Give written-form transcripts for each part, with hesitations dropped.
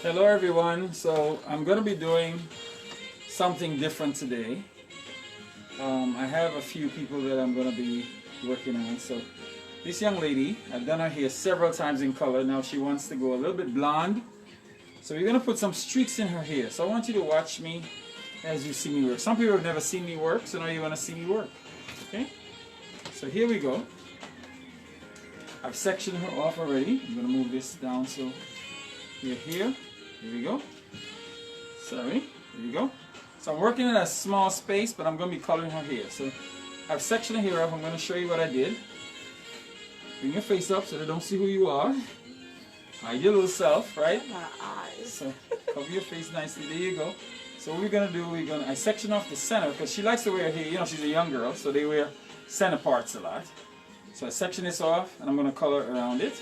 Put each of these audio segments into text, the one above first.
Hello everyone. So I'm going to be doing something different today. I have a few people that I'm going to be working on. So this young lady, I've done her hair several times in color. Now she wants to go a little bit blonde. So we're going to put some streaks in her hair. So I want you to watch me as you see me work. Some people have never seen me work, so now you're going to see me work. Okay? So here we go. I've sectioned her off already. I'm going to move this down so we're here. Here we go. Sorry. Here we go. So I'm working in a small space, but I'm going to be coloring her hair. So I've sectioned her hair up. I'm going to show you what I did. Bring your face up so they don't see who you are. Hide your little self, right? My eyes. So cover your face nicely. There you go. So what we're going to do, I section off the center because she likes to wear hair. You know, she's a young girl, so they wear center parts a lot. So I section this off, and I'm going to color around it.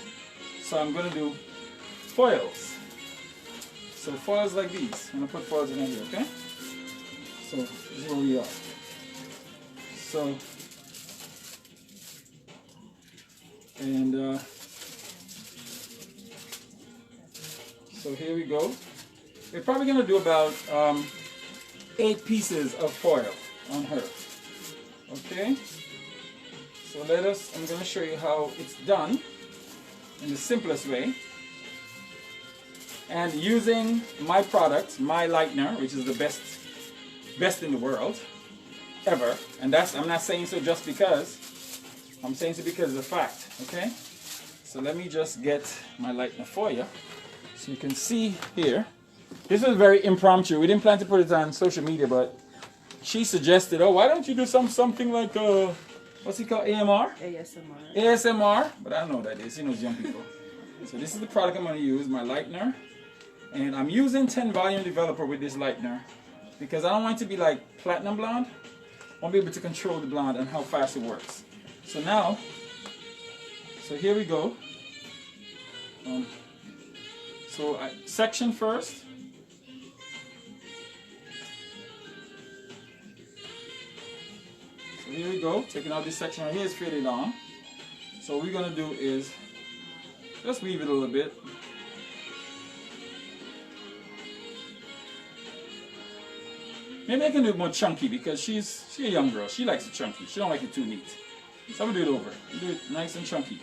So I'm going to do foils. So foils like these. I'm going to put foils in here, okay? So this is where we are. So, and so here we go. We're probably going to do about 8 pieces of foil on her. Okay? So I'm going to show you how it's done in the simplest way. And using my product, my lightener, which is the best in the world ever. And I'm not saying so just because. I'm saying so because it's a fact. Okay? So let me just get my lightener for you. So you can see here. This was very impromptu. We didn't plan to put it on social media, but she suggested, oh, why don't you do something like, what's it called, AMR? ASMR. ASMR, but I don't know what that is, you know, young people. So this is the product I'm going to use, my lightener. And I'm using 10 volume developer with this lightener because I don't want it to be like platinum blonde. I want to be able to control the blonde and how fast it works. So now, so here we go. So I section first. So here we go, taking out this section right here is fairly long. So what we're going to do is just weave it a little bit. Maybe I can do it more chunky because she's a young girl. She likes it chunky. She don't like it too neat. So I'm going to do it over. Do it nice and chunky.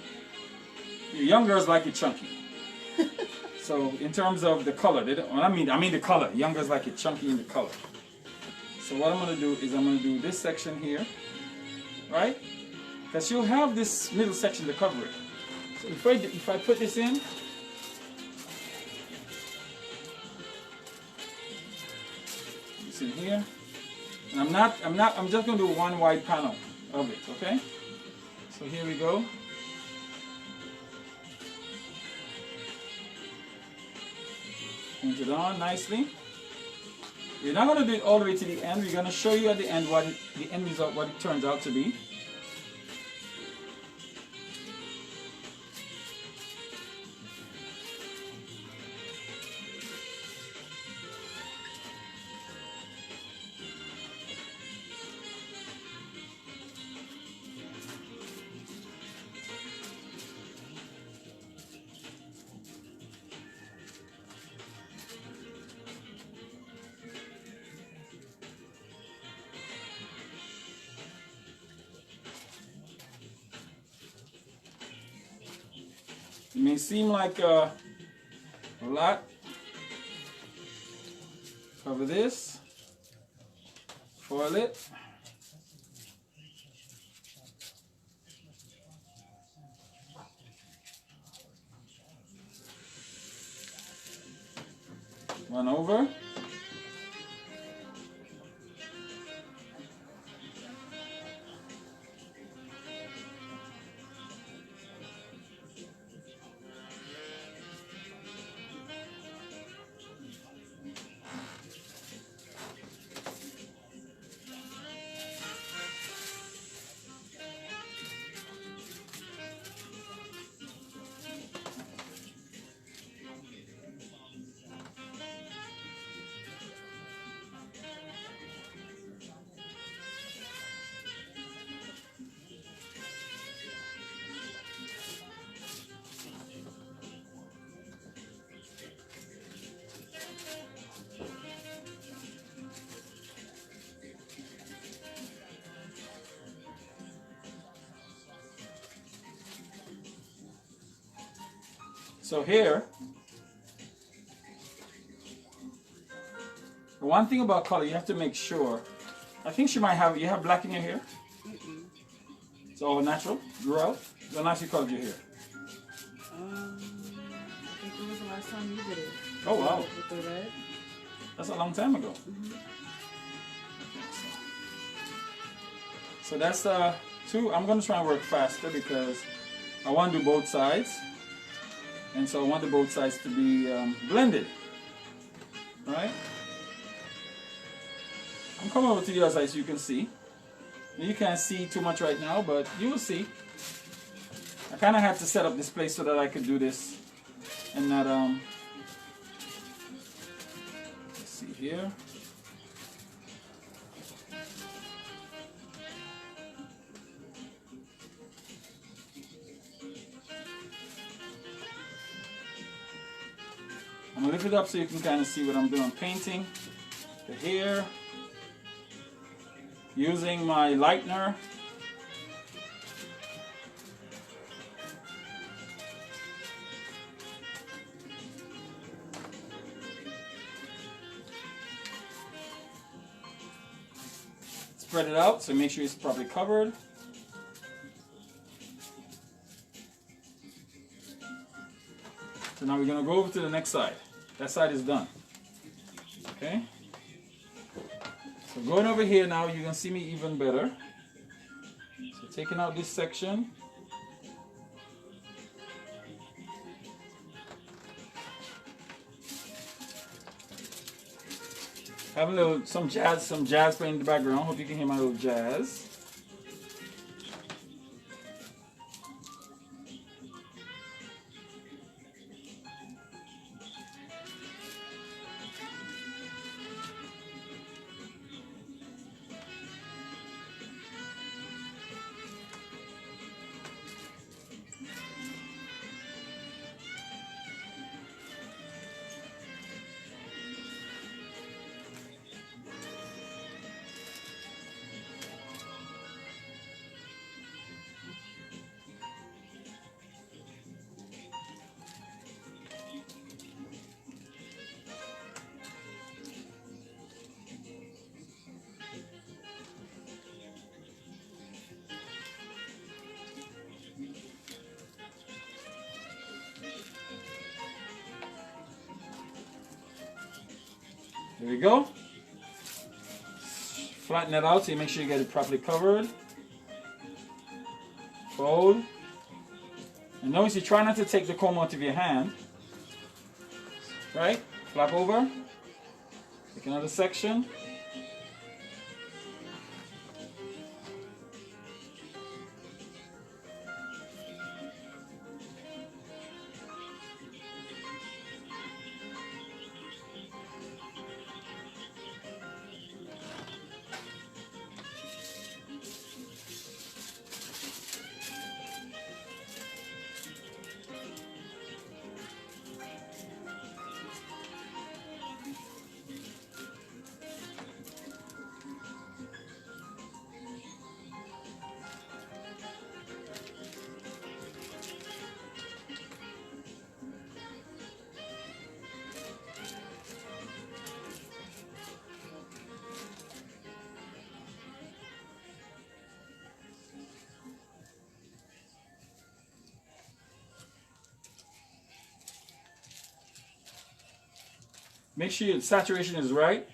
Young girls like it chunky. So in terms of the color, I mean the color. Young girls like it chunky in the color. So what I'm going to do is I'm going to do this section here. Right? Because she'll have this middle section to cover it. So if I put this in, it's in here. And I'm just going to do one wide panel of it, okay? So here we go. Paint it on nicely. We're not going to do it all the way to the end. We're going to show you at the end the end result, what it turns out to be. It may seem like a lot. Cover this, foil it. Run over. So here, the one thing about color, you have to make sure. I think she might have, you have black in your hair? Mm-mm. It's all natural? Grew out? When last you colored your hair? I think it was the last time you did it. Oh wow. With the red. That's a long time ago. Mm-hmm. So that's two. I'm going to try and work faster because I want to do both sides. And so I want the both sides to be blended. Right? I'm coming over to the other side so you can see. You can't see too much right now, but you will see. I kind of had to set up this place so that I could do this and not, let's see here. I'm gonna lift it up so you can kind of see what I'm doing. I'm painting the hair using my lightener. Spread it out so make sure it's properly covered. So now we're going to go over to the next side. That side is done. Okay? So going over here now, you can see me even better. So taking out this section. Having a little, some jazz playing in the background. Hope you can hear my little jazz. There we go. Flatten it out so you make sure you get it properly covered. Fold. And notice you try not to take the comb out of your hand. Right? Flap over. Take another section. Make sure your saturation is right.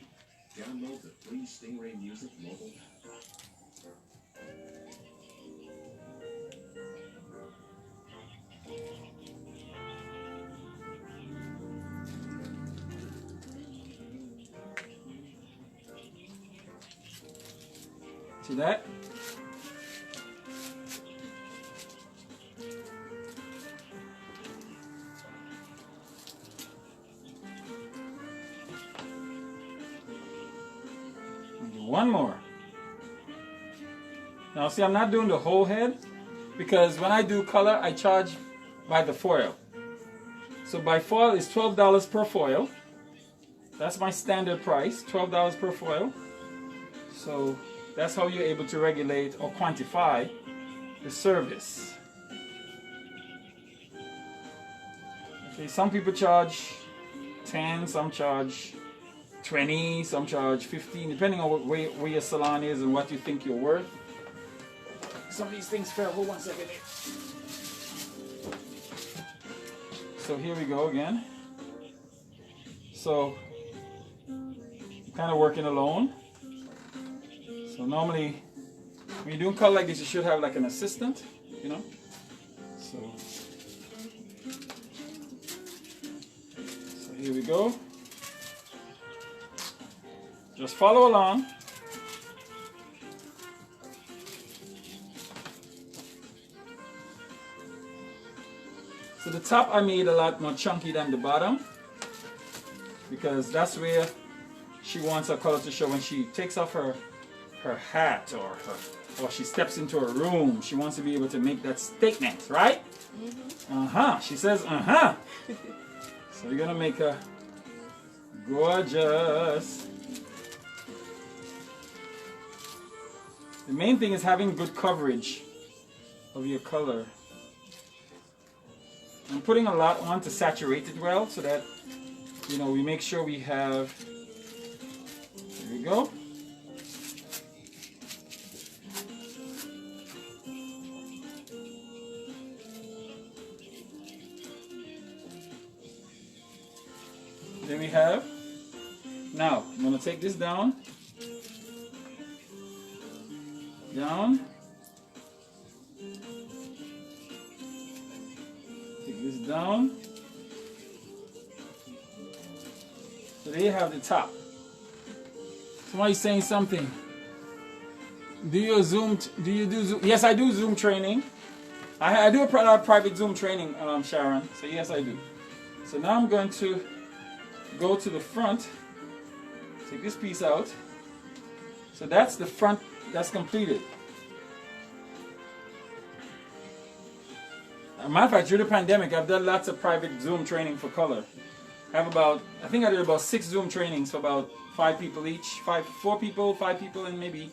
Download the free Stingray Music mobile See that? One more. Now see, I'm not doing the whole head because when I do color, I charge by the foil. So by foil is $12 per foil. That's my standard price, $12 per foil. So that's how you're able to regulate or quantify the service. Okay, some people charge 10, some charge 20, some charge 15, depending on where your salon is and what you think you're worth. Some of these things fell. Hold 1 second here. So here we go again. So I'm kind of working alone. So normally when you're doing color like this, you should have like an assistant, you know. So here we go. Just follow along. So the top I made a lot more chunky than the bottom, because that's where she wants her color to show when she takes off her hat or she steps into a room. She wants to be able to make that statement, right? Mm-hmm. She says So you're gonna make her gorgeous. The main thing is having good coverage of your color. I'm putting a lot on to saturate it well so that, you know, we make sure we have, there we go. There we have. Now, I'm going to take this down. Down. Take this down. So there you have the top. Somebody's saying something. Do you Zoom? Do you do Zoom? Yes, I do Zoom training. I do a private Zoom training, Sharon. So yes, I do. So now I'm going to go to the front. Take this piece out. So that's the front. That's completed. As a matter of fact, during the pandemic, I've done lots of private Zoom training for color. I think I did about 6 Zoom trainings for about 5 people each. 4 people, 5 people, and maybe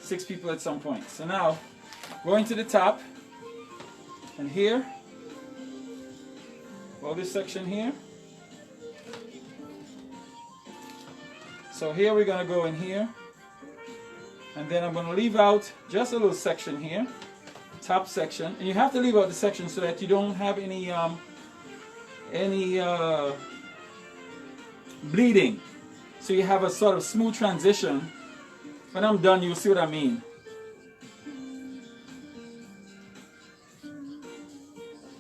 6 people at some point. So now, going to the top, and here, all this section here. So here we're going to go in here. And then I'm going to leave out just a little section here, top section. And you have to leave out the section so that you don't have any bleeding. So you have a sort of smooth transition. When I'm done, you'll see what I mean.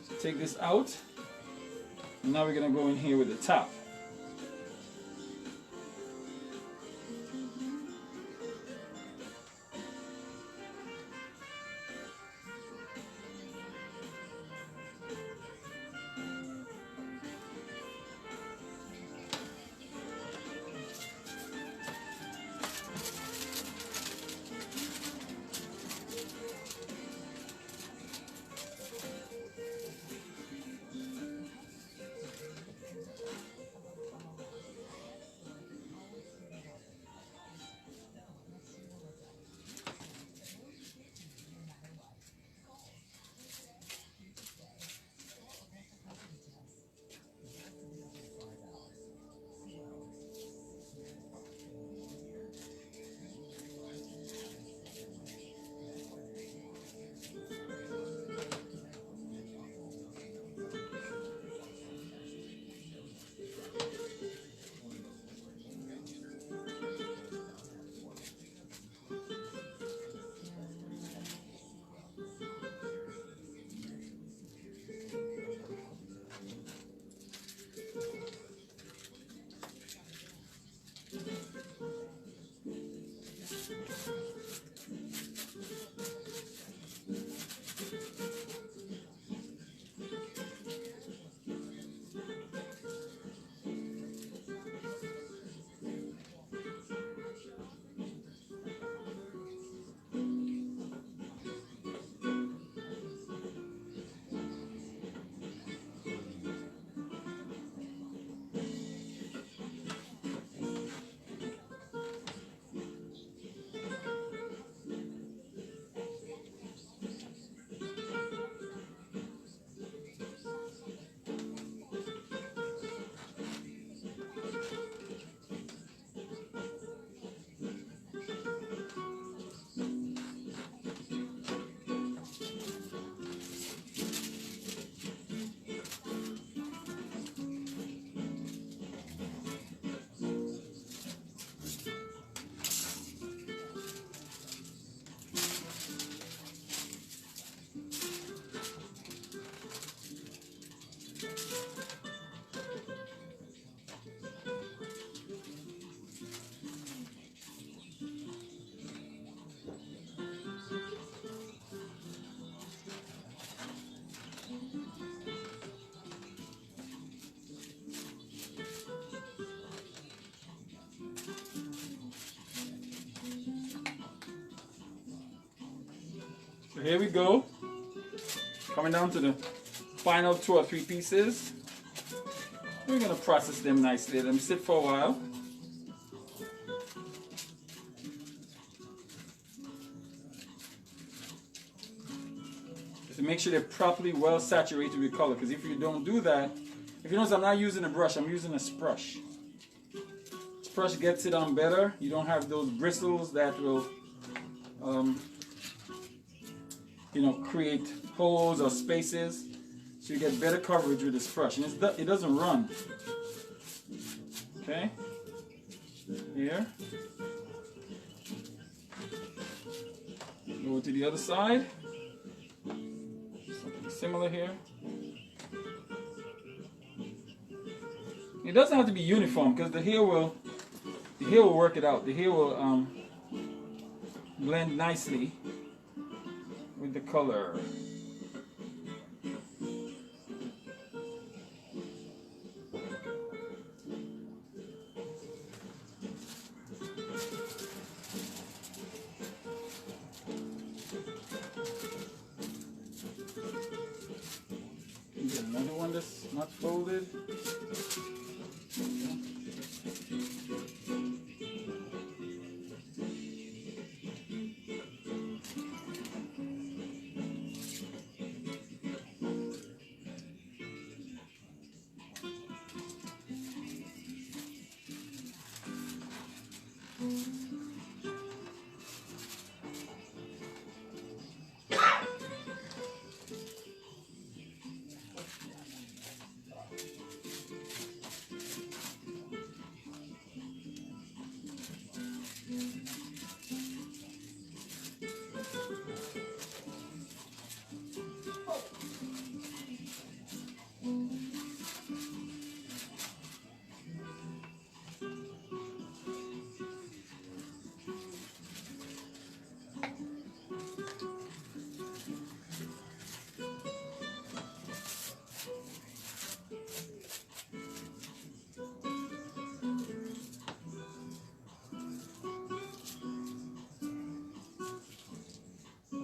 So take this out. And now we're going to go in here with the top. So here we go. Coming down to the final 2 or 3 pieces. We're going to process them nicely. Let them sit for a while. To make sure they're properly well saturated with color, because if you don't do that, if you notice, I'm not using a brush, I'm using a sprush. Sprush gets it on better. You don't have those bristles that will you know, create holes or spaces, so you get better coverage with this brush, and it doesn't run. Okay, here, go to the other side. Something similar here. It doesn't have to be uniform, because the hair will work it out. The hair will blend nicely with the color. Get another one that's not folded.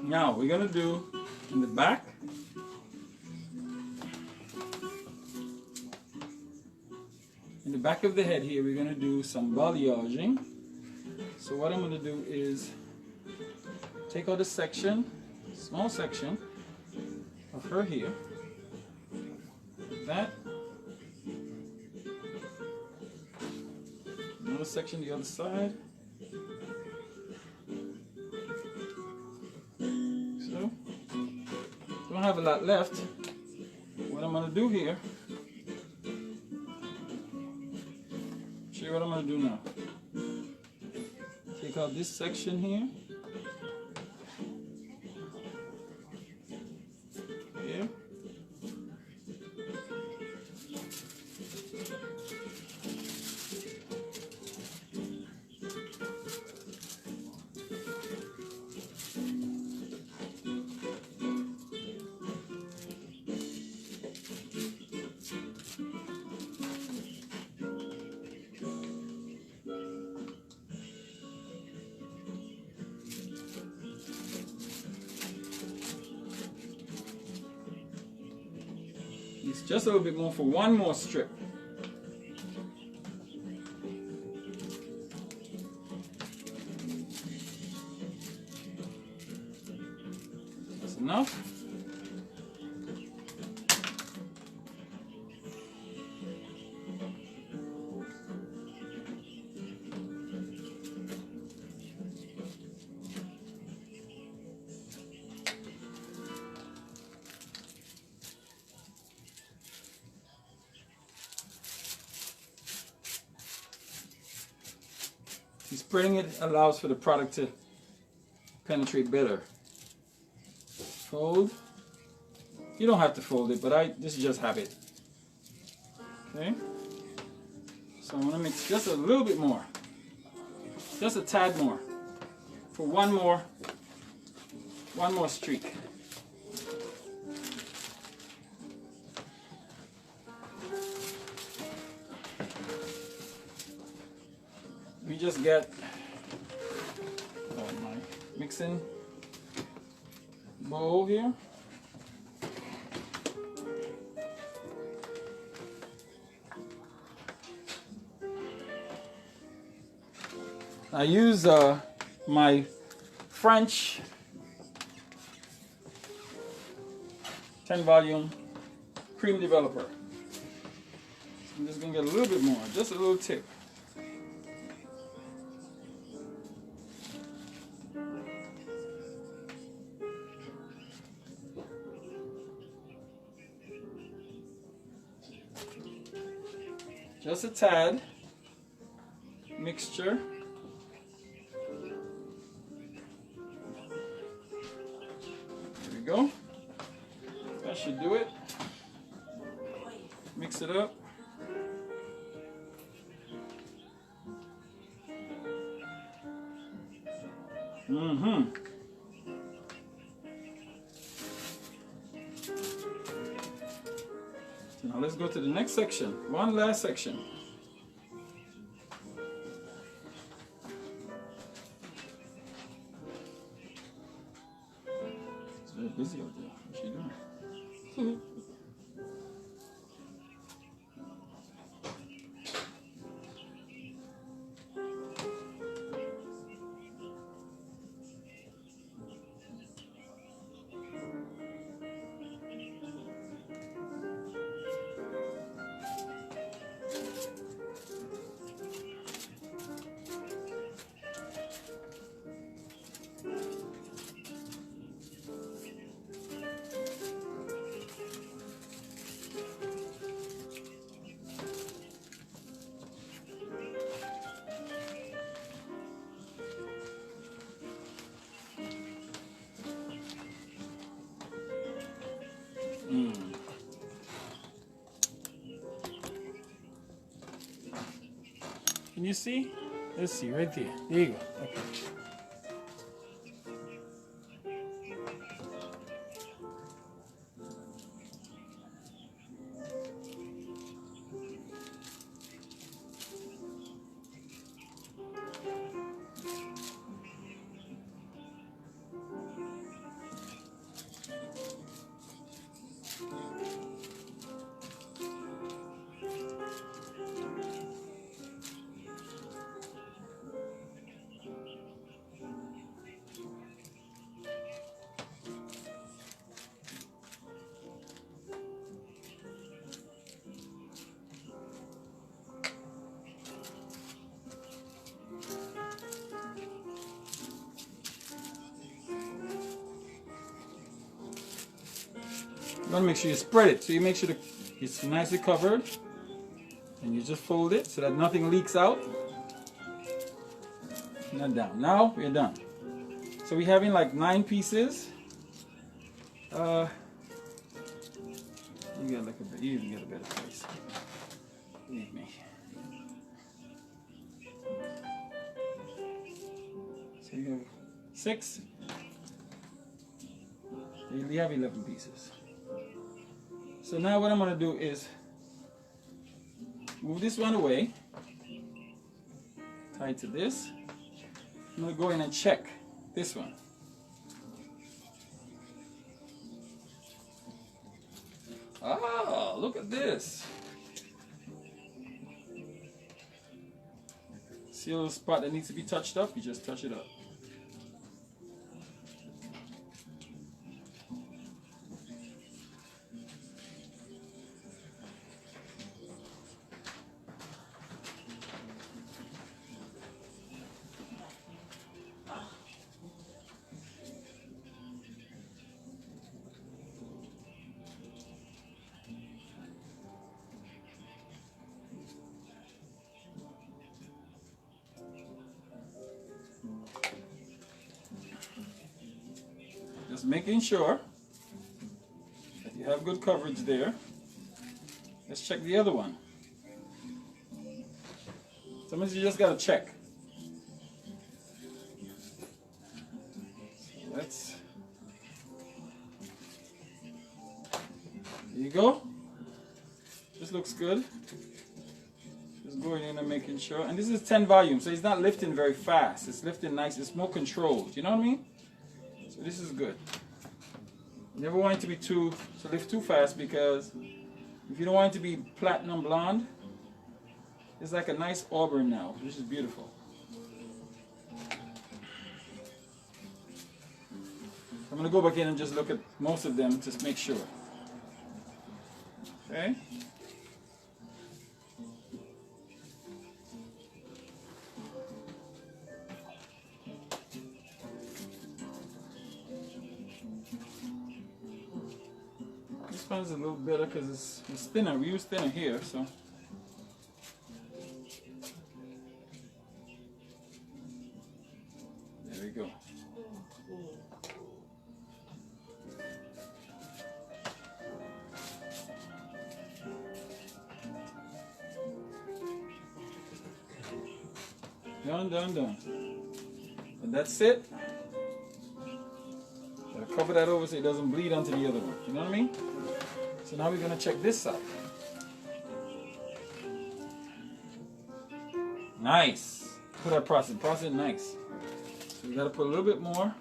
Now we're gonna do in the back. In the back of the head here, we're gonna do some balayaging. So what I'm gonna do is take out a section, small section of her hair, like that. Another section the other side. Don't have a lot left. What I'm gonna do here, show you what I'm gonna do now. Take out this section here. Here. It's just a little bit more for one more strip. That's enough. Spreading it allows for the product to penetrate better. Fold. You don't have to fold it, but this is just habit. Okay. So I'm gonna mix just a little bit more, just a tad more, for one more streak. We just get my mixing bowl here. I use my French 10 volume cream developer. I'm just gonna get a little bit more, just a little tip. Just a tad mixture. There we go. That should do it. Mix it up. So now let's go to the next section. One last section. It's very busy out there. What's she doing? Can you see? Let's see, right there. There you go. Okay. You want to make sure you spread it, so you make sure it's nicely covered, and you just fold it so that nothing leaks out. Not down. Now we're done. So we're having like 9 pieces. You get like you even get a better place. Believe me. So you have 6. You have 11 pieces. So now what I'm going to do is move this one away, tie it to this. I'm going to go in and check this one. Oh, look at this. See a little spot that needs to be touched up? You just touch it up. Just making sure that you have good coverage there. Let's check the other one. Sometimes you just gotta check. So let's. There you go. This looks good. Just going in and making sure. And this is 10 volume, so it's not lifting very fast. It's lifting nice. It's more controlled. You know what I mean? So this is good. You never want it to be to lift too fast, because if you don't want it to be platinum blonde, it's like a nice auburn now, which is beautiful. I'm going to go back in and just look at most of them to make sure. Okay? This one's a little better because it's thinner. We use thinner here, so. There we go. Done. And that's it. Gotta cover that over so it doesn't bleed onto the other one. You know what I mean? So now we're gonna check this side. Nice. Put that process nice. So we gotta put a little bit more.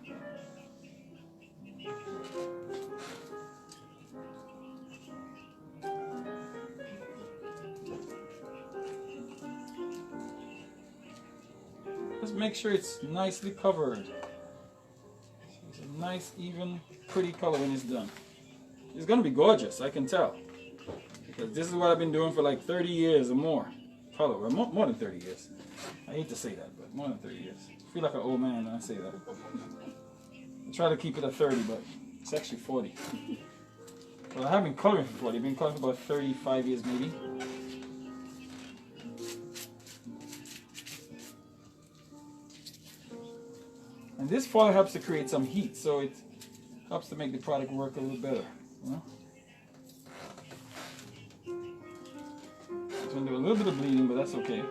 Just make sure it's nicely covered. It's a nice, even, pretty color when it's done. It's gonna be gorgeous, I can tell. Because this is what I've been doing for like 30 years or more. Color, or more than 30 years. I hate to say that, but more than 30 years. I feel like an old man when I say that. I try to keep it at 30, but it's actually 40. Well, I haven't been coloring for 40. I've been coloring for about 35 years maybe. And this foil helps to create some heat, so it helps to make the product work a little better. You know? It's going to do a little bit of bleeding, but that's okay.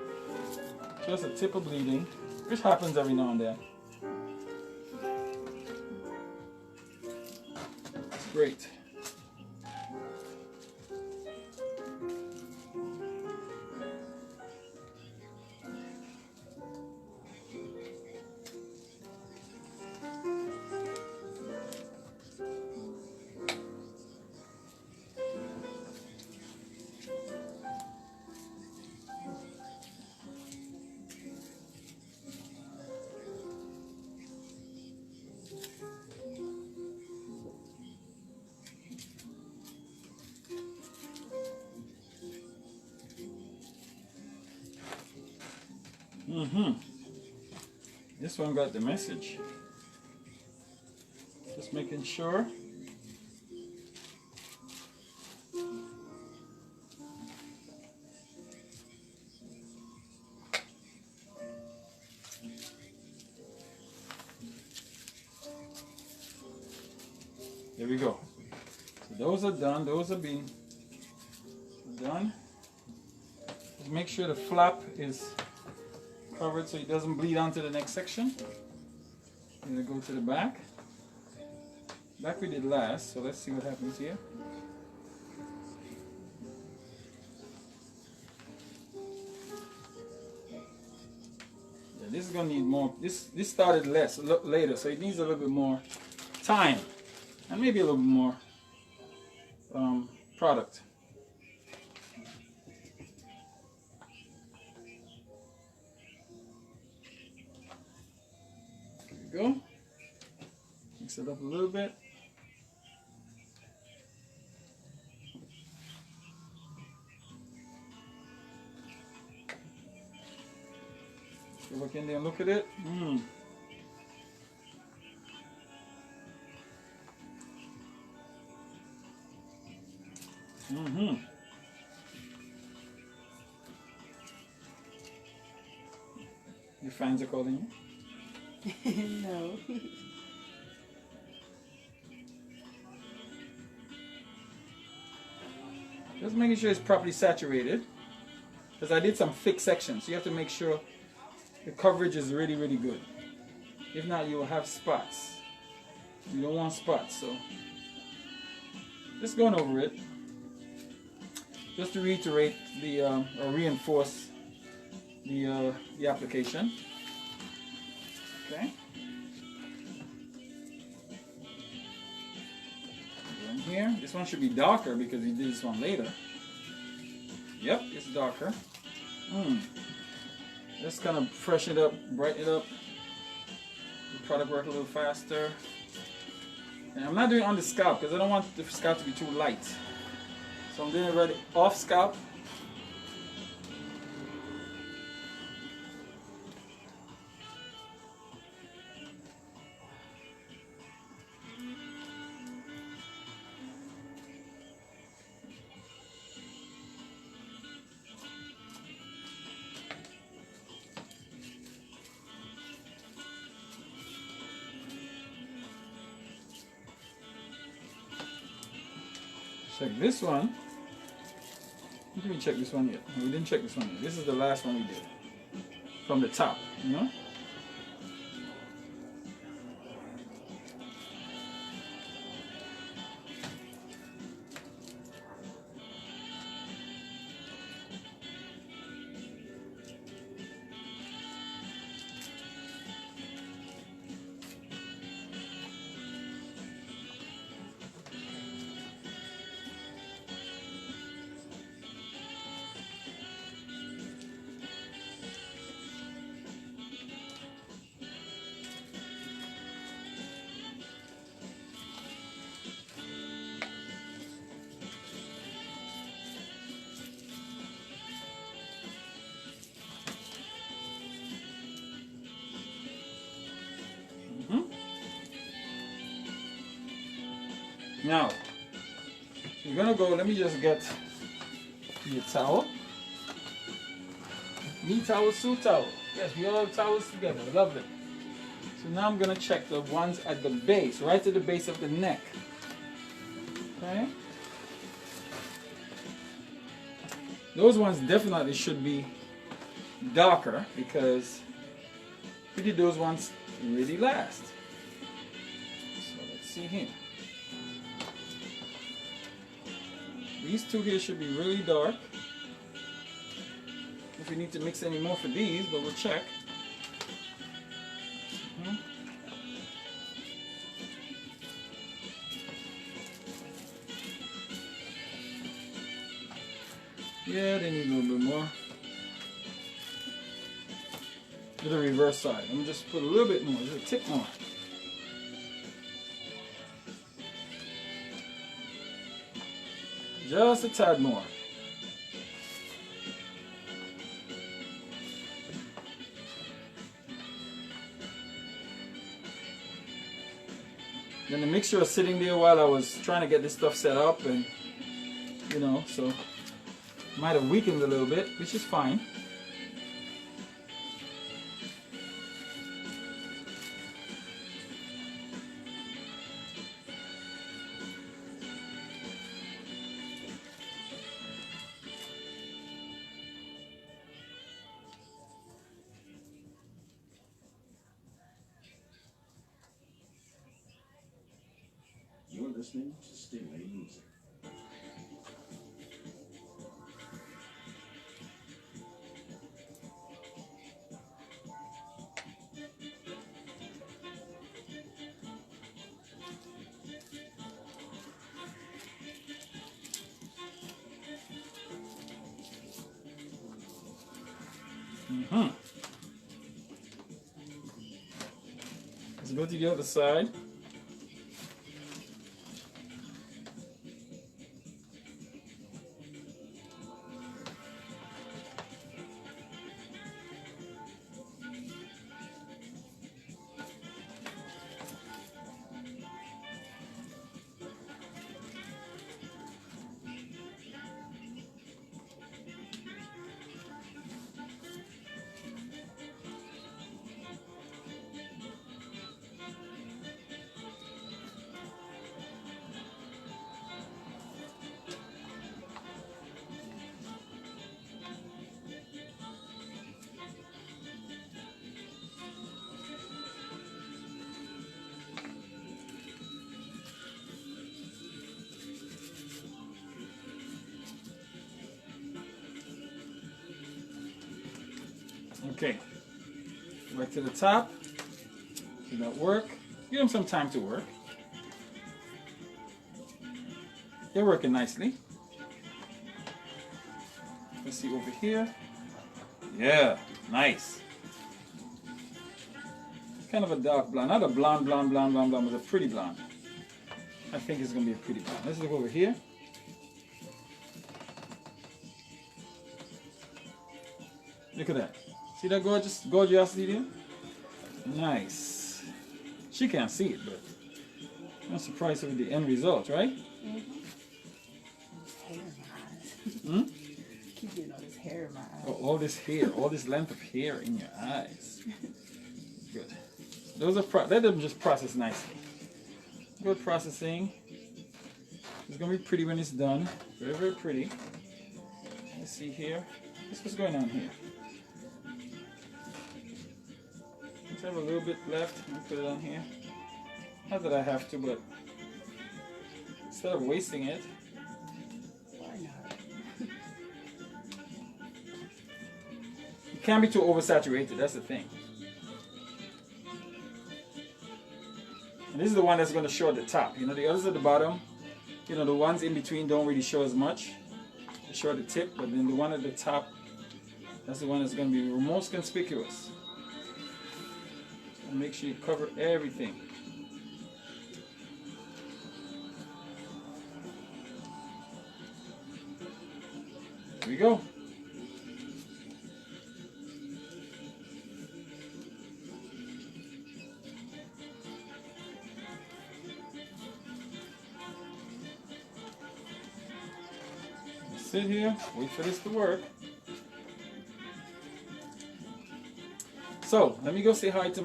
Just a tip of bleeding, which happens every now and then. It's great. This one got the message. Just making sure. There we go. So those are done. Those are being done. Just make sure the flap is covered so it doesn't bleed onto the next section. I'm going to go to the back. Back we did last, so let's see what happens here. Yeah, this is going to need more. This started later, so it needs a little bit more time and maybe a little bit more product. Go. Mix it up a little bit. Go back in there and look at it. Your fans are calling you? No. Just making sure it's properly saturated, because I did some thick sections, so you have to make sure the coverage is really, really good. If not, you will have spots. You don't want spots, so just going over it, just to reiterate or reinforce the application. Okay. here. This one should be darker because we did this one later. Yep, it's darker. Just kind of freshen it up, brighten it up. The product work a little faster. And I'm not doing it on the scalp because I don't want the scalp to be too light. So I'm doing it right off scalp. Check this one. Did we check this one yet? No, we didn't check this one yet. This is the last one we did. From the top, you know? Now, you're gonna go, let me just get your towel. Me towel, Sue towel. Yes, we all have towels together, lovely. So now I'm gonna check the ones at the base, right at the base of the neck. Okay? Those ones definitely should be darker because we did those ones really last. So let's see here. These two here should be really dark. If we need to mix any more for these, but we'll check. Yeah, they need a little bit more. To the reverse side. I'm just put a little bit more, just a tick more. Just a tad more. Then the mixture was sitting there while I was trying to get this stuff set up, and you know, so might have weakened a little bit, which is fine. You're listening to Stingray Music. Let's go to the other side. Okay, back to the top. Did that work? Give them some time to work. They're working nicely. Let's see over here. Yeah, nice. Kind of a dark blonde. Not a blonde, but a pretty blonde. I think it's going to be a pretty blonde. Let's look over here. Look at that. See that gorgeosity there? Nice. She can't see it, but I'm surprised with the end result, right? Hair in my eyes. Hmm? Keep getting all this hair in my eyes. Oh, all this hair, all this length of hair in your eyes. Good. Those are let them just process nicely. Good processing. It's gonna be pretty when it's done. Very, very pretty. Let's see here. What's going on here? Let's have a little bit left. I'll put it on here. Not that I have to, but instead of wasting it. Why not? It can't be too oversaturated. That's the thing. And this is the one that's going to show at the top. You know, the others at the bottom, you know, the ones in between don't really show as much. They show at the tip, but then the one at the top, that's the one that's going to be most conspicuous. And make sure you cover everything. There we go. Sit here, wait for this to work. So let me go say hi to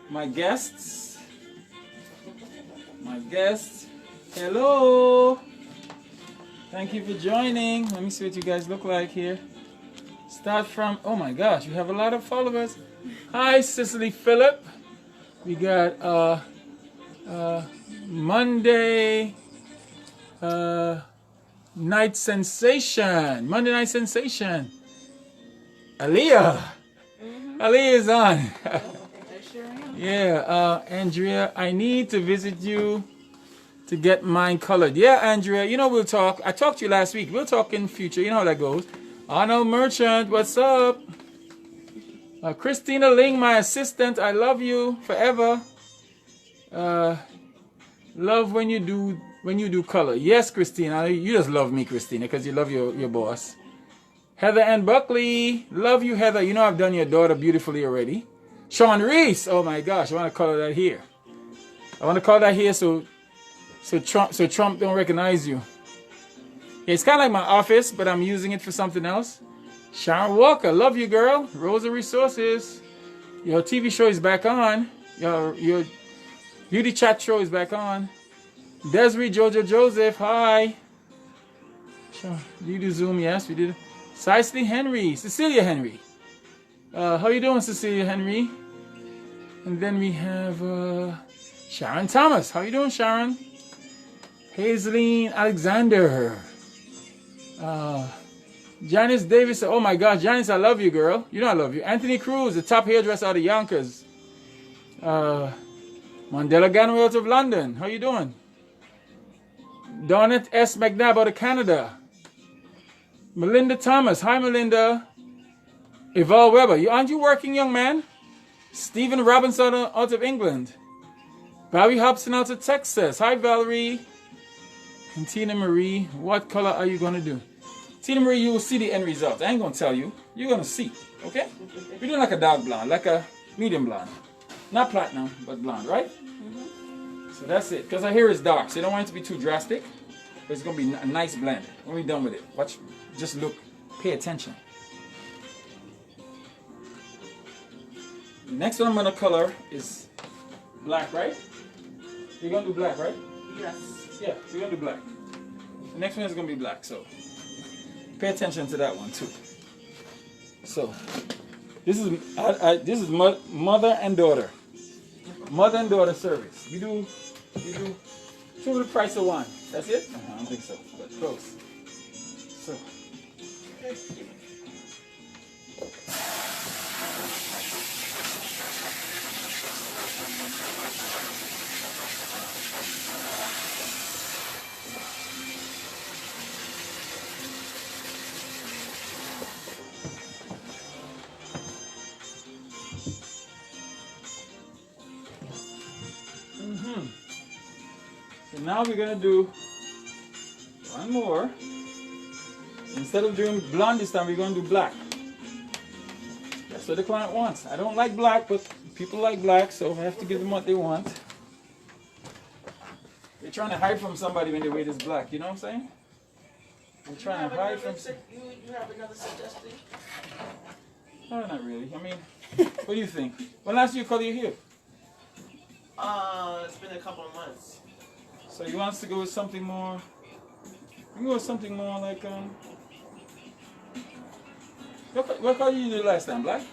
my guests. My guests. Hello. Thank you for joining. Let me see what you guys look like here. Start from, oh my gosh, you have a lot of followers. Hi, Cicely Phillip. We got Monday Night Sensation. Monday Night Sensation. Aliyah. Aliyah is on. I sure am. Yeah, Andrea, I need to visit you to get mine colored. Yeah, Andrea, you know we'll talk. I talked to you last week. We'll talk in future. You know how that goes. Arnold Merchant, what's up? Christina Ling, my assistant. I love you forever. Love when you do color. Yes, Christina. You just love me, Christina, because you love your boss. Heather Ann Buckley. Love you, Heather. You know I've done your daughter beautifully already. Sean Reese. Oh my gosh. I want to color that here. I want to color that here so Trump don't recognize you. Yeah, it's kind of like my office, but I'm using it for something else. Sharon Walker. Love you, girl. Rosa Resources. Your TV show is back on. Your beauty chat show is back on. Desiree Jojo Joseph, hi. Sure. Do you do Zoom? Yes, we did. Cicely Henry, Cecilia Henry. How you doing, Cecilia Henry? And then we have Sharon Thomas. How you doing, Sharon? Hazeline Alexander. Janice Davis. Oh my gosh, Janice, I love you, girl. You know I love you. Anthony Cruz, the top hairdresser out of Yonkers. Mandela Ganwell of London. How you doing? Donette S. McNabb out of Canada. Melinda Thomas. Hi, Melinda. Eval Weber. Aren't you working, young man? Stephen Robinson out of England. Barry Hobson out of Texas. Hi, Valerie. And Tina Marie. What color are you going to do? Tina Marie, you will see the end result. I ain't going to tell you. You're going to see. Okay? We're doing like a dark blonde. Like a medium blonde. Not platinum, but blonde, right? So that's it. Because our hair is dark, so you don't want it to be too drastic. But it's going to be a nice blend when we're done with it. Watch. Just look. Pay attention. The next one I'm going to color is black, right? You're going to do black, right? Yes. Yeah, we're going to do black. The next one is going to be black, so pay attention to that one too. So this is mother and daughter. Mother and daughter service. We do two for the price of one. That's it? I don't think so, but close. So. Now we're gonna do one more. Instead of doing blonde this time, we're gonna do black. That's what the client wants. I don't like black, but people like black, so I have to give them what they want. They're trying to hide from somebody when they wear this black, you know what I'm saying? They're trying to hide from... You have another suggestion? No, not really. I mean, what do you think? When last you color your hair? It's been a couple of months. So he wants to go with something more... You go with something more like, What color you did last time? Black?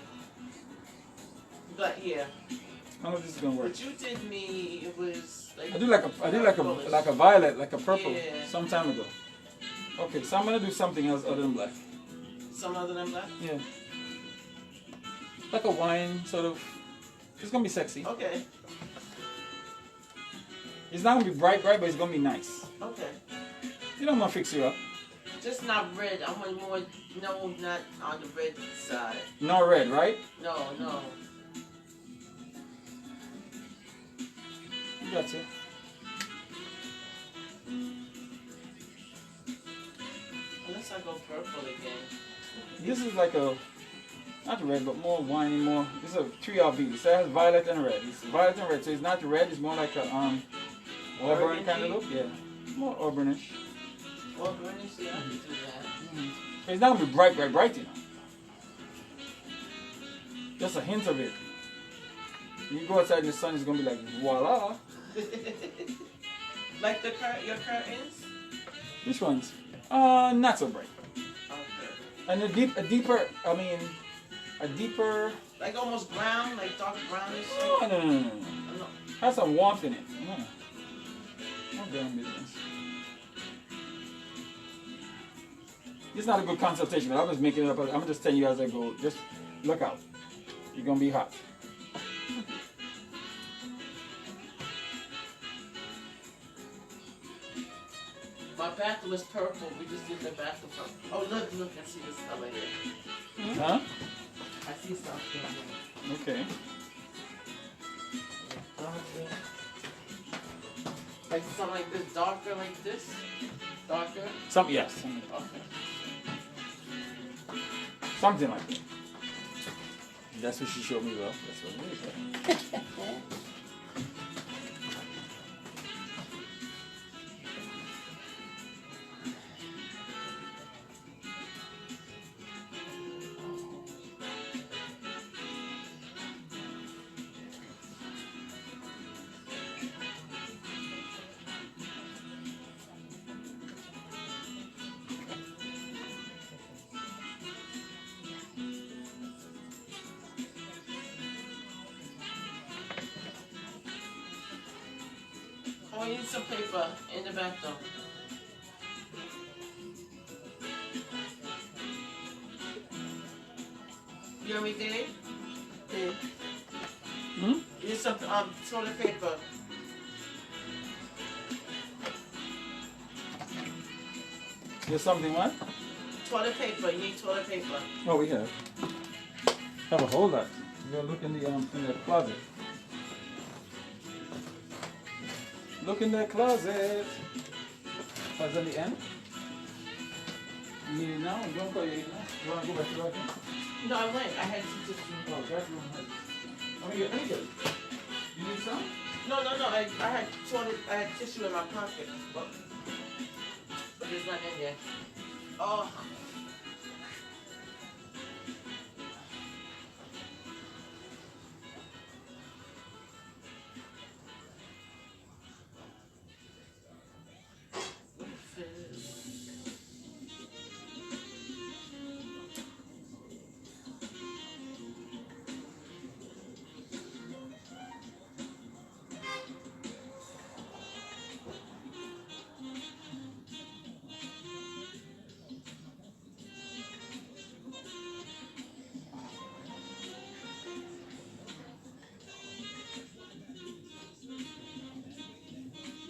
But yeah. How much this is gonna work? What you did me, it was like... I do like a violet, like a purple, Yeah. some time ago. Okay, so I'm gonna do something else other than black. Some other than black? Yeah. Like a wine, sort of. It's gonna be sexy. Okay. It's not gonna be bright, but it's gonna be nice. Okay. You know I'm gonna fix you up. Just not red. I want more, no, not on the red side. No red, right? No, no. You got you. Unless I go purple again. This is like a, not red, but more winey, more. This is a tree of bees. So it has violet and red. It's violet and red, so it's not red. It's more like a auburn kind of look. Yeah, more auburnish. Well, greenish, yeah, I can do that. But it's not gonna be bright, you know. Just a hint of it. When you go outside in the sun, it's gonna be like voila. Like your curtains? Which ones? Not so bright. Okay. And a deeper. Like almost brown, like dark brownish. No. No. Has some warmth in it. No. No damn business. It's not a good consultation, but I'm just making it up. I'm just telling you as I go. Just look out. You're gonna be hot. My back was purple. We just did the back of purple. Oh, look, I see this color here. Huh? I see something here. Okay. Darker. Like something like this, darker like this? Darker? Yes. Okay. Something like that. That's what she showed me, well. That's what it is. Oh, we need some paper in the back though. You hear me, Dave? Dave. Hmm? You need some toilet paper. There's something what? Toilet paper. You need toilet paper. Oh, we have. Have a whole lot. You gotta look in the closet. Look in the closet. What's on the end? You need it now? You don't call it now? You wanna go back to the bathroom? No, I went. I had to just. Oh, that room has. Let me get it. You need some? No. I had toilet. I had tissue in my pocket. But there's nothing in there. Oh.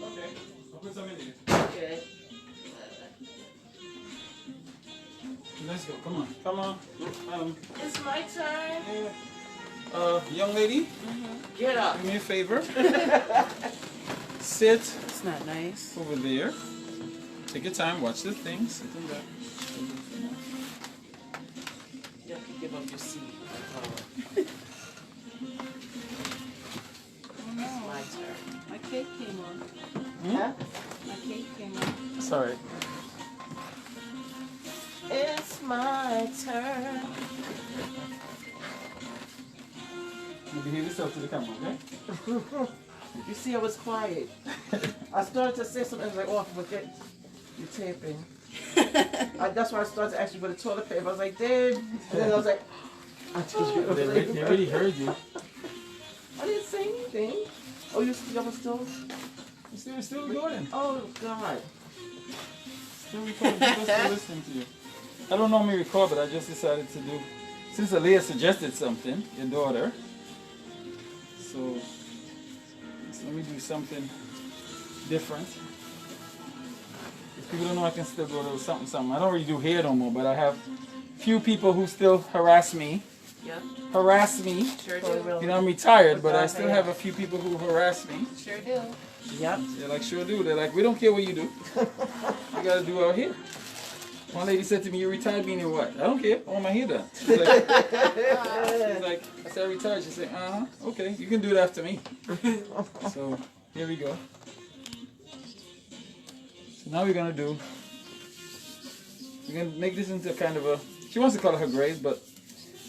Okay. I'll put some in there. Okay. Let's go. Come on. Come on. It's my turn. Young lady, Get up. do me a favor. Sit It's not nice. over there. Take your time, watch the thing. Sit in there. You have to give up your seat. Oh no. It's my turn. My cake came on. Huh? My cake came on. Sorry. It's my turn. You behave yourself to the camera, okay? You see, I was quiet. I started to say something. I was like, oh, forget you taping. That's why I started to ask you for the toilet paper. I was like, Dave. And then I was like, I told you. They already heard you. I didn't say anything. Oh, you was still? We're still recording. Oh, God. Still recording. People still listening to you. I don't normally record, but I just decided to do. Since Aliyah suggested something, your daughter. So let me do something different. If people don't know, I can still go to something. I don't really do hair no more, but I have few people who still harass me. Yeah. Harass me. Sure do. You know, I'm retired, but I still have a few people who harass me. Sure do. Yep. They're like, sure do. They're like, we don't care what you do. You gotta do our hair. One lady said to me, you retired meaning what? I don't care. I want my hair done. She's like, I said, I retired. She said, okay, you can do it after me. So, here we go. So now we're gonna make this into kind of a, she wants to color her braids, but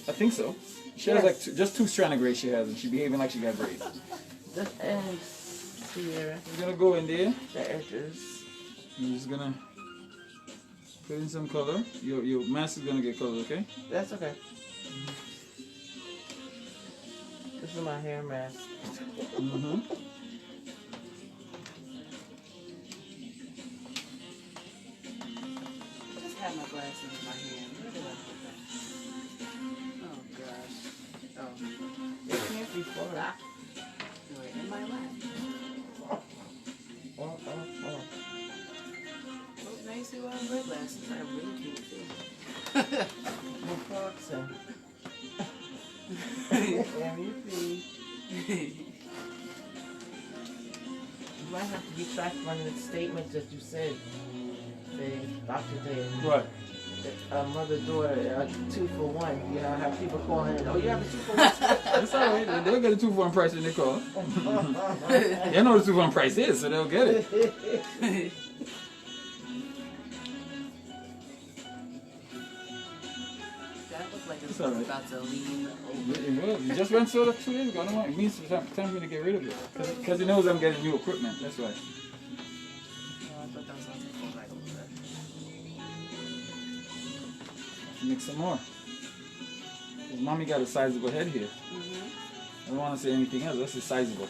I think so. She has like just 2 strand of braids she has, and she's behaving like she got braids. The ends here. We're gonna go in there. The edges. I'm just gonna put in some color. Your mask is gonna get color, okay? That's okay. This is my hair mask. Mm-hmm. Just have my glasses in my hand. Where did I put that? Oh gosh. Oh. It can't be full. Do it in my lap. Oh. Oh, now you see why I wear glasses. I really can't see. No boxing. There you see. You might have to retract one of the statements that you said, Dr. Dave. What? Mother-daughter, 2 for 1. You know, have people calling in. Oh, you have a 2 for 1? That's all right. They'll get a 2 for 1 price when they call. They know the 2 for 1 price is, so they'll get it. That looked like It's it's all right. about to lean over. It will. You just went sold up 2 days ago. I don't know. It means it's time for me to get rid of it. Because he knows I'm getting new equipment. That's why. Oh, I thought that was going to fall right over there. Mix some more. Because mommy got a sizable head here. I don't want to say anything else. This is sizable.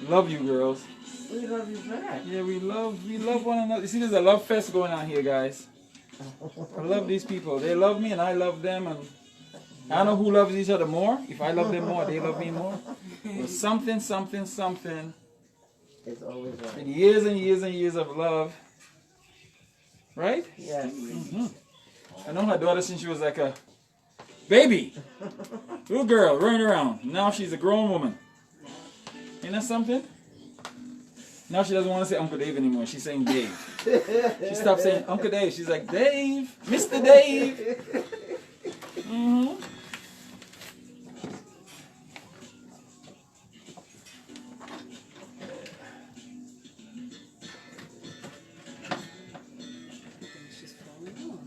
Love you, girls. We love you back. Yeah, we love one another. You see, there's a love fest going on here, guys. I love these people. They love me and I love them, and I don't know who loves each other more. If I love them more, they love me more. But something. It's always right. And years and years and years of love. Right? Yes. I know my daughter since she was like a baby. Little girl running around. Now she's a grown woman. Ain't that something? Now she doesn't want to say Uncle Dave anymore. She's saying Dave. She stopped saying Uncle Dave. She's like, Dave, Mr. Dave. It's just falling off.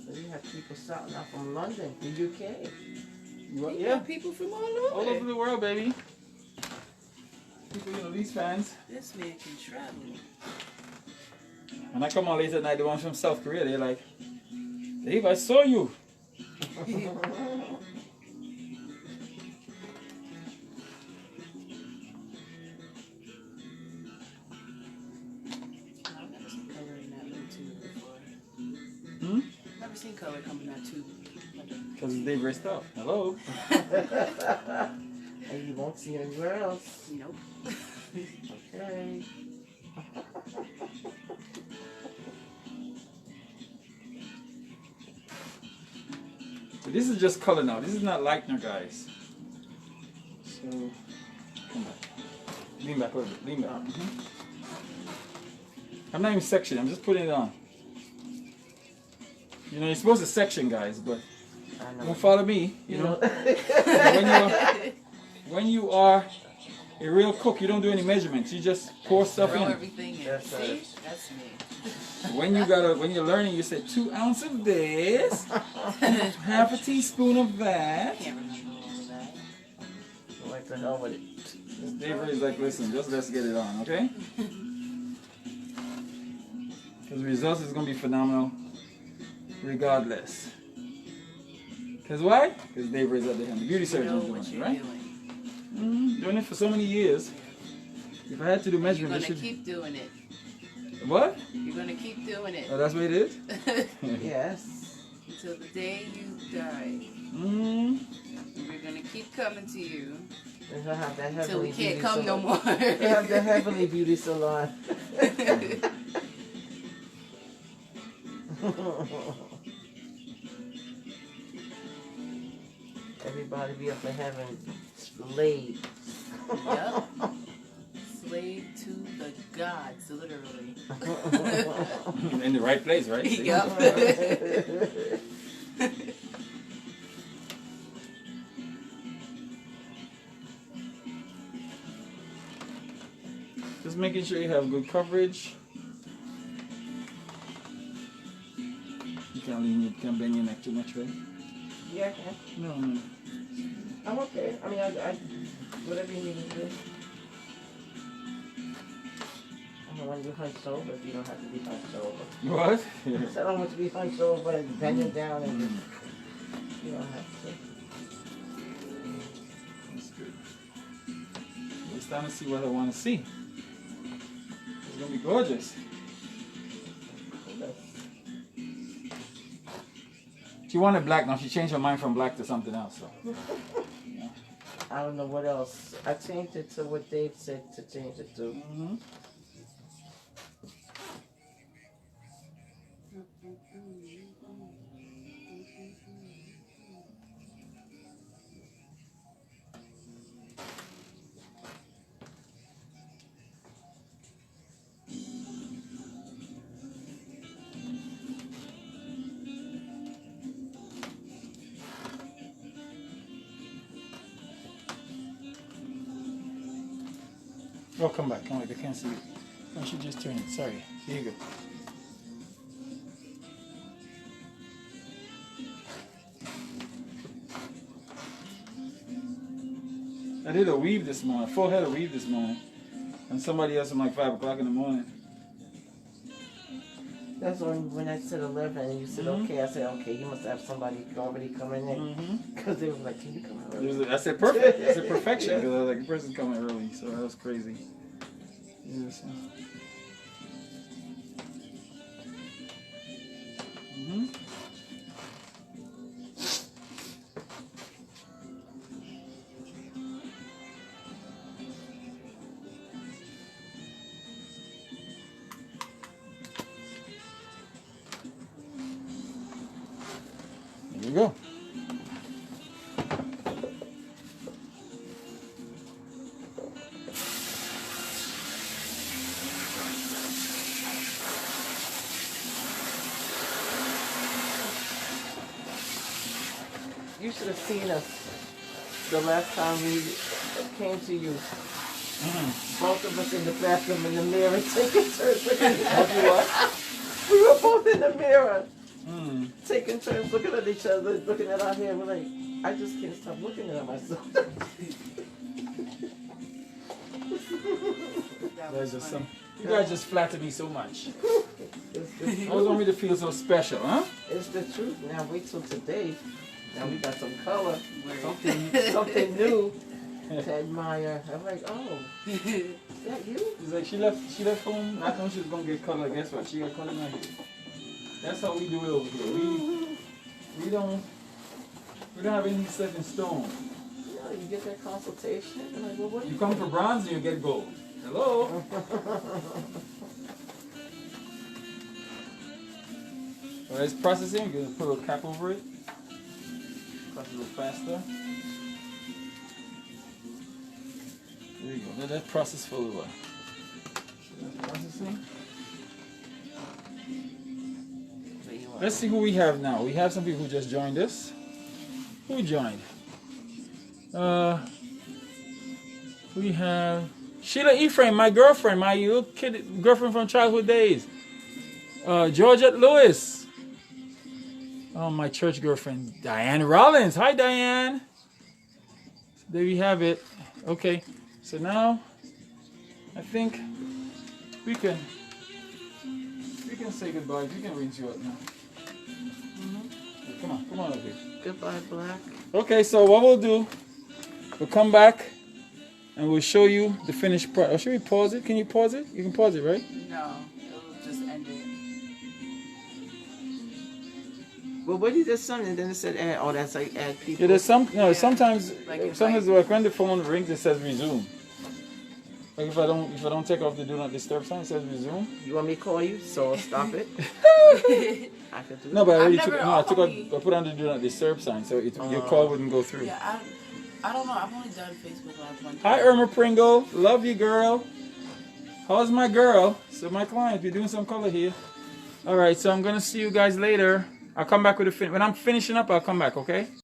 So you have people shouting out from London, the UK. What? Yeah, people from all over. All over the world, baby. People, you know, these fans. This man can travel. When I come on late at night, the ones from South Korea, they're like, Dave, I saw you. I've never seen color in that little tube before. Hmm? Never seen color come in that tube. Because it's Dave raced off. Hello? And you won't see anywhere else. Nope. Okay. This is just color now. This is not lightener, guys. So, come back. Lean back a little bit. Lean back. I'm not even sectioning. I'm just putting it on. You know, you're supposed to section, guys, but don't follow me. You know, when you are a real cook, you don't do any measurements. You just pour stuff Throw in. everything in. That's See? right. That's me. When you're learning, you say 2 ounces of this, half a teaspoon of that. Can't remember all of that. Like the hell with it. David is like, listen, just let's get it on, okay? Because the results is going to be phenomenal regardless. Because why? Because David is at the end. The beauty You surgeon know is what doing it, you're right? doing. Doing it for so many years. If I had to do You're measurement, gonna it should... keep doing it. What? You're gonna keep doing it. Oh, that's what it is? Yes. Until the day you die. We're gonna keep coming to you And he'll have that until heavenly we can't beauty come no salon. more. He'll have the heavenly beauty salon. Everybody be up in heaven laid. Yep. Slave to the gods, literally. In the right place, right? See? Yep. Just making sure you have good coverage. You can't bend your neck too much, right? Yeah, I can. No. I'm okay. I mean, I whatever you need to do. I don't want you hunched over if you don't have to be hunched over. What? So I don't want you to be hunched over and bending down and just, you don't have to. That's good. It's time to see what I want to see. It's gonna be gorgeous. She wanted black, now she changed her mind from black to something else. So. Yeah. I don't know what else. I changed it to what Dave said to change it to. Oh, come back, I can't see you. Why don't you just turn it? Sorry. Here you go. I did a weave this morning, full head of weave this morning. And somebody else from like 5 o'clock in the morning. That's when I said 11 and you said okay. I said okay, you must have somebody already coming in. Because they were like, can you come early? I said perfect. I said perfection. Because I was like, the person's coming early. So that was crazy. Yes. There you go. You should have seen us the last time we came to you. Both of us in the bathroom in the mirror taking turns looking at each other. We were both in the mirror taking turns looking at each other, looking at our hair. We're like, I just can't stop looking at myself. You guys just flatter me so much. It's the I always truth. want me to feel so special, huh? It's the truth. Now wait till today. Now we got some color, Word. something new to admire. I'm like, oh, is that you? It's like she left home, not knowing she was gonna get color. Guess what? She got color now. That's how we do it over here. We don't have anything set in stone. You know, you get that consultation. I'm like, well, what? You come for bronze and you get gold. Hello? Well, it's processing. You're gonna put a cap over it. a little faster. There you go. Let that process for a little while. That's processing. Let's see who we have now. We have some people who just joined us. Who joined? We have Sheila Ephraim, my girlfriend, my little kid girlfriend from childhood days. Georgette Lewis. Oh, my church girlfriend, Diane Rollins. Hi, Diane. There we have it. Okay, so now I think we can say goodbye. We can rinse you out now. Come on up here. Goodbye, Black. Okay, so what we'll do, we'll come back and we'll show you the finished product. Or should we pause it? Can you pause it? You can pause it, right? No, it'll just end it. Well, what did this something? And then it said add. Oh, that's like add people. Yeah, there's some. No, Yeah. sometimes Like when the phone rings, it says resume. Like if I don't take off the do not disturb sign, it says resume. You want me to call you? So stop it. I could do No, but I already I've took. never- No, I took out. only- I put on the do not disturb sign, so your call wouldn't go through. Yeah, I don't know. I've only done Facebook Live one time. Hi, Irma Pringle. Love you, girl. How's my girl? So my client, we're doing some color here. All right, so I'm gonna see you guys later. I'll come back with when I'm finishing up. I'll come back. Okay.